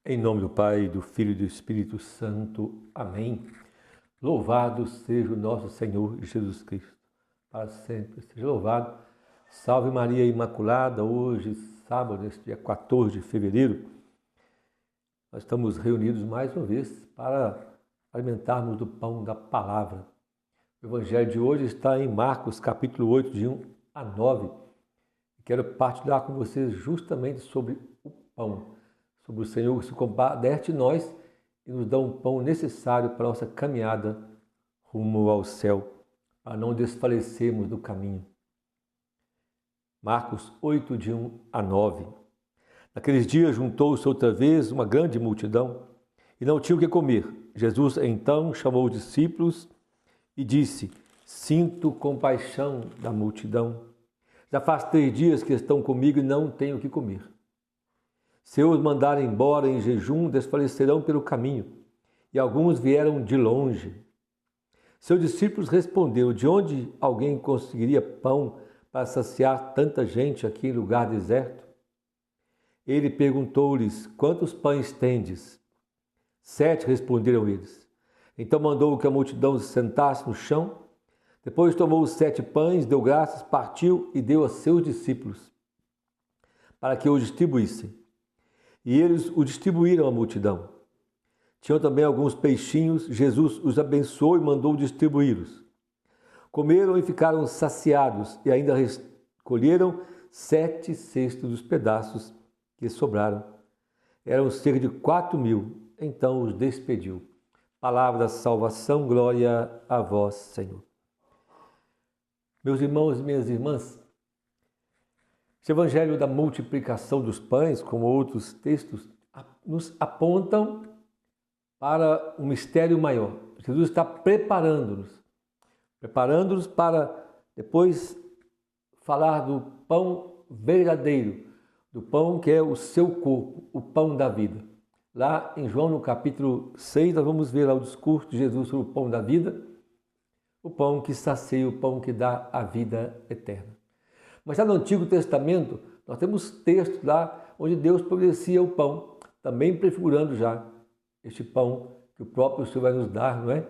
Em nome do Pai, do Filho e do Espírito Santo. Amém. Louvado seja o nosso Senhor Jesus Cristo, para sempre seja louvado. Salve Maria Imaculada, hoje, sábado, neste dia 14 de fevereiro, nós estamos reunidos mais uma vez para alimentarmos do pão da palavra. O Evangelho de hoje está em Marcos, capítulo 8, de 1 a 9. Quero partilhar com vocês justamente sobre o pão, sobre o Senhor que se compadece de nós e nos dá um pão necessário para a nossa caminhada rumo ao céu, para não desfalecermos do caminho. Marcos 8, de 1 a 9. Naqueles dias juntou-se outra vez uma grande multidão e não tinha o que comer. Jesus então chamou os discípulos e disse: Sinto compaixão da multidão. Já faz 3 dias que estão comigo e não tenho o que comer. Se eu os mandar embora em jejum, desfalecerão pelo caminho, e alguns vieram de longe. Seus discípulos responderam: De onde alguém conseguiria pão para saciar tanta gente aqui em lugar deserto? Ele perguntou-lhes: Quantos pães tendes? 7, responderam eles. Então mandou que a multidão se sentasse no chão. Depois tomou os 7 pães, deu graças, partiu e deu a seus discípulos, para que os distribuíssem. E eles o distribuíram à multidão. Tinham também alguns peixinhos, Jesus os abençoou e mandou distribuí-los. Comeram e ficaram saciados, e ainda recolheram 7 cestos dos pedaços que sobraram. Eram cerca de 4.000, então os despediu. Palavra da salvação, glória a vós, Senhor. Meus irmãos e minhas irmãs, esse evangelho da multiplicação dos pães, como outros textos, nos apontam para um mistério maior. Jesus está preparando-nos para depois falar do pão verdadeiro, do pão que é o seu corpo, o pão da vida. Lá em João, no capítulo 6, nós vamos ver lá o discurso de Jesus sobre o pão da vida, o pão que sacia, o pão que dá a vida eterna. Mas já no Antigo Testamento, nós temos textos lá onde Deus providencia o pão, também prefigurando já este pão que o próprio Senhor vai nos dar, não é?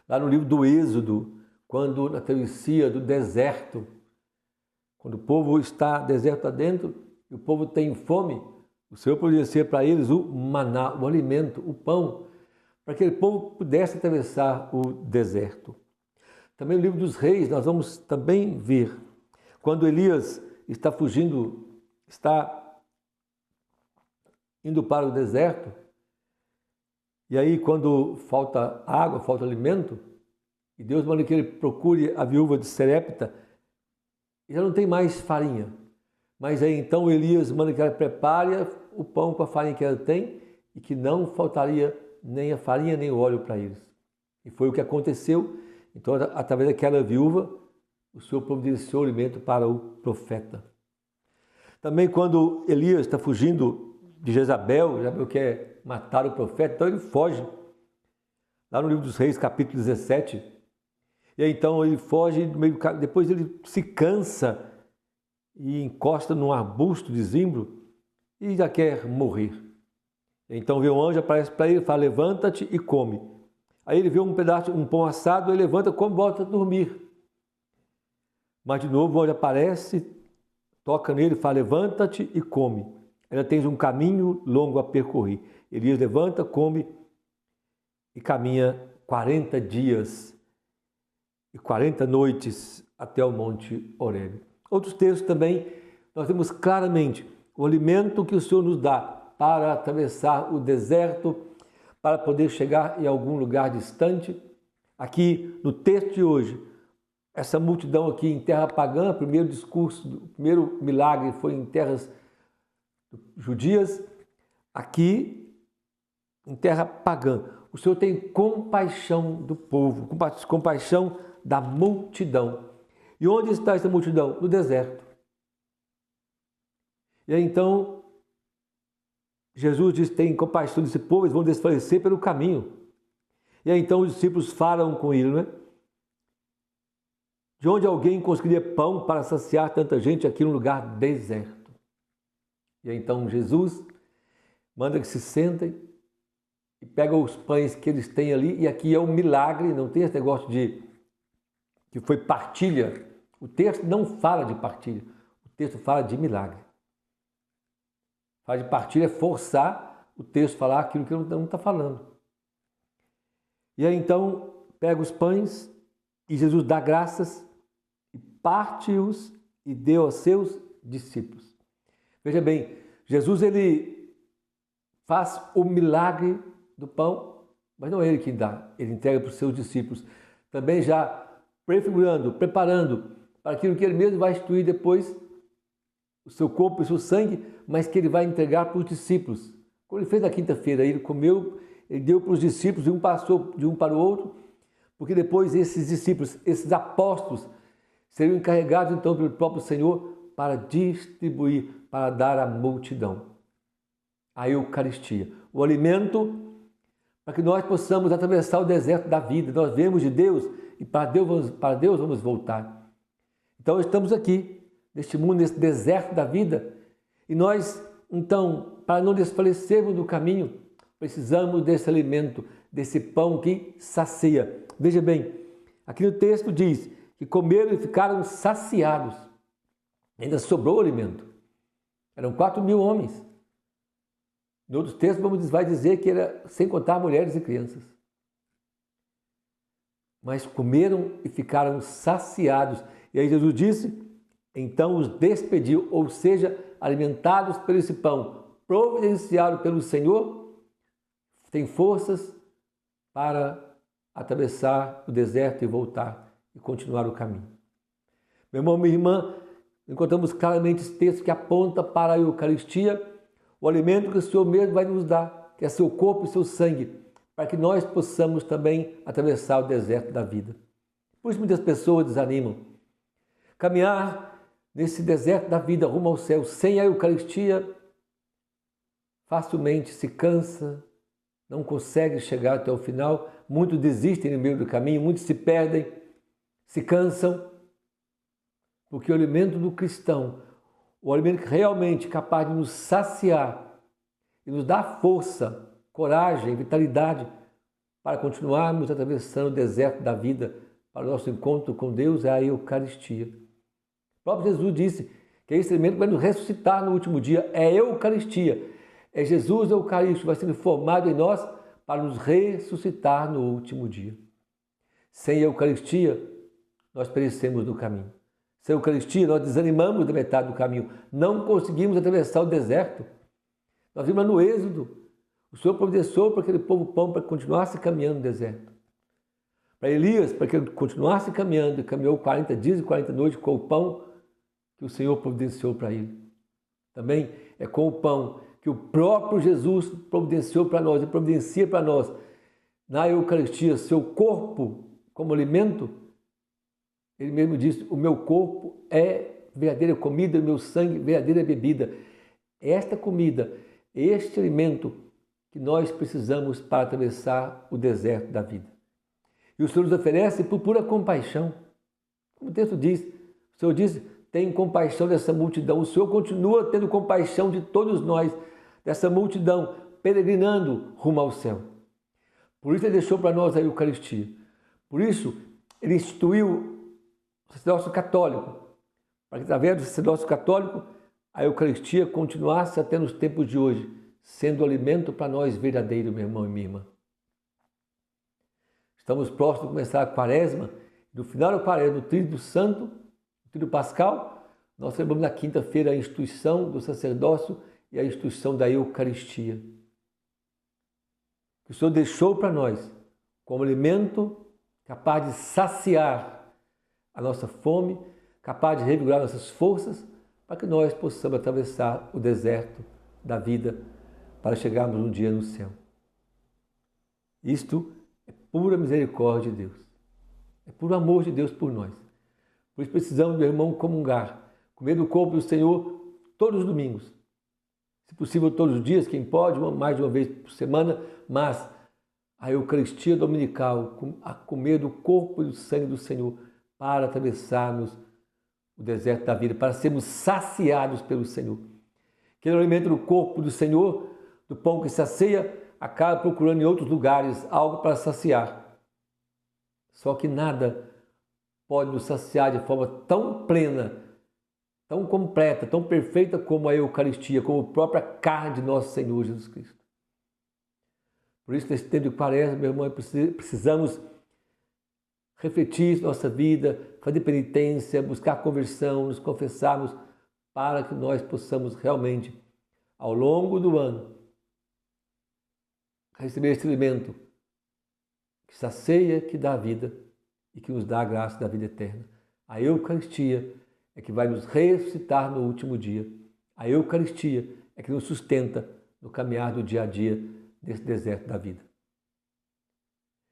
Lá no livro do Êxodo, quando na travessia do deserto, quando o povo está deserto adentro e o povo tem fome, o Senhor providencia para eles o maná, o alimento, o pão, para que aquele povo pudesse atravessar o deserto. Também no livro dos Reis, nós vamos também ver quando Elias está fugindo, está indo para o deserto, e aí quando falta água, falta alimento, e Deus manda que ele procure a viúva de Serepta, e já não tem mais farinha. Mas aí então Elias manda que ela prepare o pão com a farinha que ela tem, e que não faltaria nem a farinha nem o óleo para eles. E foi o que aconteceu. Então, através daquela viúva, o Senhor providenciou alimento para o profeta. Também quando Elias está fugindo de Jezabel quer matar o profeta, então ele foge. Lá no livro dos Reis, capítulo 17. E aí, então ele foge, depois ele se cansa e encosta num arbusto de zimbro e já quer morrer. Então vê um anjo, aparece para ele e fala: levanta-te e come. Aí ele vê um pão assado, ele levanta, come e volta a dormir. Mas de novo o anjo aparece, toca nele e fala: levanta-te e come. Ainda tens um caminho longo a percorrer. Elias levanta, come e caminha 40 dias e 40 noites até o Monte Horebe. Outros textos também, nós temos claramente o alimento que o Senhor nos dá para atravessar o deserto, para poder chegar em algum lugar distante. Aqui no texto de hoje, essa multidão aqui em terra pagã, o primeiro discurso, o primeiro milagre foi em terras judias. Aqui, em terra pagã, o Senhor tem compaixão do povo, compaixão da multidão. E onde está essa multidão? No deserto. E aí, então, Jesus diz: tem compaixão desse povo, eles vão desfalecer pelo caminho. E aí, então, os discípulos falam com ele, não é? De onde alguém conseguiria pão para saciar tanta gente aqui num lugar deserto? E aí, então Jesus manda que se sentem e pegam os pães que eles têm ali, e aqui é um milagre, não tem esse negócio de que foi partilha. O texto não fala de partilha, o texto fala de milagre. Fala de partilha é forçar o texto a falar aquilo que ele não está falando. E aí então pega os pães e Jesus dá graças e parte-os e deu aos seus discípulos. Veja bem, Jesus ele faz o milagre do pão, mas não é ele quem dá, ele entrega para os seus discípulos. Também já prefigurando, preparando para aquilo que ele mesmo vai instituir depois, o seu corpo e o seu sangue, mas que ele vai entregar para os discípulos. Como ele fez na quinta-feira, ele comeu, ele deu para os discípulos e um passou de um para o outro, porque depois esses discípulos, esses apóstolos, seriam encarregados então pelo próprio Senhor para distribuir, para dar à multidão a Eucaristia, o alimento para que nós possamos atravessar o deserto da vida. Nós viemos de Deus e para Deus vamos voltar. Então estamos aqui, neste mundo, nesse deserto da vida, e nós, então, para não desfalecermos do caminho, precisamos desse alimento, desse pão que sacia. Veja bem, aqui no texto diz que comeram e ficaram saciados. Ainda sobrou alimento. Eram 4.000 homens. Em outros textos vai dizer que era sem contar mulheres e crianças. Mas comeram e ficaram saciados. E aí Jesus disse, então os despediu, ou seja, alimentados por esse pão, providenciado pelo Senhor, tem forças para atravessar o deserto e voltar e continuar o caminho. Meu irmão, minha irmã, encontramos claramente esse texto que aponta para a Eucaristia, o alimento que o Senhor mesmo vai nos dar, que é seu corpo e seu sangue, para que nós possamos também atravessar o deserto da vida. Por isso muitas pessoas desanimam. Caminhar nesse deserto da vida rumo ao céu sem a Eucaristia facilmente se cansa, não consegue chegar até o final, muitos desistem no meio do caminho, muitos se perdem, se cansam, porque o alimento do cristão, o alimento realmente capaz de nos saciar e nos dar força, coragem, vitalidade para continuarmos atravessando o deserto da vida para o nosso encontro com Deus é a Eucaristia. O próprio Jesus disse que esse alimento vai nos ressuscitar no último dia, é a Eucaristia. É Jesus Eucarístico, vai sendo formado em nós para nos ressuscitar no último dia. Sem a Eucaristia, nós perecemos no caminho. Sem a Eucaristia, nós desanimamos da metade do caminho. Não conseguimos atravessar o deserto. Nós vimos no Êxodo. O Senhor providenciou para aquele povo pão para que continuasse caminhando no deserto. Para Elias, para que ele continuasse caminhando, e caminhou 40 dias e 40 noites com o pão que o Senhor providenciou para ele. Também é com o pão que o próprio Jesus providenciou para nós e providencia para nós na Eucaristia, seu corpo como alimento. Ele mesmo disse, o meu corpo é verdadeira comida, o meu sangue verdadeira bebida. Esta comida, este alimento que nós precisamos para atravessar o deserto da vida. E o Senhor nos oferece por pura compaixão. Como o texto diz, o Senhor diz, tem compaixão dessa multidão. O Senhor continua tendo compaixão de todos nós, dessa multidão, peregrinando rumo ao céu. Por isso Ele deixou para nós a Eucaristia. Por isso Ele instituiu o sacerdócio católico, para que através do sacerdócio católico a Eucaristia continuasse até nos tempos de hoje, sendo alimento para nós verdadeiro, meu irmão e minha irmã. Estamos próximos de começar a Quaresma. No final da Quaresma, no Tríduo Santo, no Tríduo Pascal, nós celebramos na quinta-feira a instituição do sacerdócio e a instituição da Eucaristia. Que o Senhor deixou para nós como alimento capaz de saciar a nossa fome, capaz de revigorar nossas forças, para que nós possamos atravessar o deserto da vida para chegarmos um dia no céu. Isto é pura misericórdia de Deus. É puro amor de Deus por nós. Por isso precisamos, meu irmão, comungar, comer do corpo do Senhor todos os domingos. Se possível, todos os dias, quem pode, mais de uma vez por semana, mas a Eucaristia dominical, a comer do corpo e do sangue do Senhor, para atravessarmos o deserto da vida, para sermos saciados pelo Senhor. Que o alimento do corpo do Senhor do pão que sacia, acaba procurando em outros lugares algo para saciar. Só que nada pode nos saciar de forma tão plena, tão completa, tão perfeita como a Eucaristia, como a própria carne de nosso Senhor Jesus Cristo. Por isso, nesse tempo de Quaresma, meu irmão, precisamos refletir nossa vida, fazer penitência, buscar conversão, nos confessarmos, para que nós possamos realmente, ao longo do ano, receber esse alimento que sacia, que dá vida e que nos dá a graça da vida eterna. A Eucaristia é que vai nos ressuscitar no último dia. A Eucaristia é que nos sustenta no caminhar do dia a dia desse deserto da vida.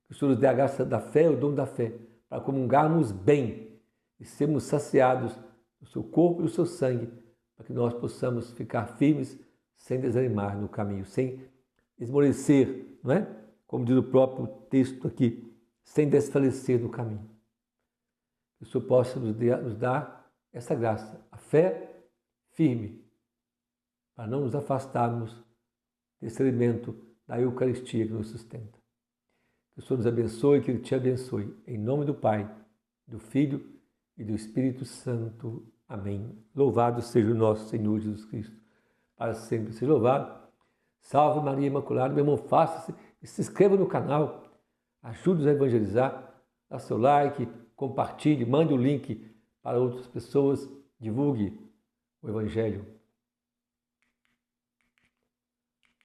Que o Senhor nos dê a graça da fé, o dom da fé, para comungarmos bem e sermos saciados do seu corpo e do seu sangue, para que nós possamos ficar firmes sem desanimar no caminho, sem esmorecer, não é? Como diz o próprio texto aqui, sem desfalecer no caminho. Que o Senhor possa nos dar essa graça, a fé firme, para não nos afastarmos desse alimento da Eucaristia que nos sustenta. Que o Senhor nos abençoe, que Ele te abençoe. Em nome do Pai, do Filho e do Espírito Santo. Amém. Louvado seja o nosso Senhor Jesus Cristo. Para sempre seja louvado. Salve Maria Imaculada. Meu irmão, faça-se e se inscreva no canal. Ajude-nos a evangelizar. Dá seu like, compartilhe, mande o link para outras pessoas. Divulgue o Evangelho.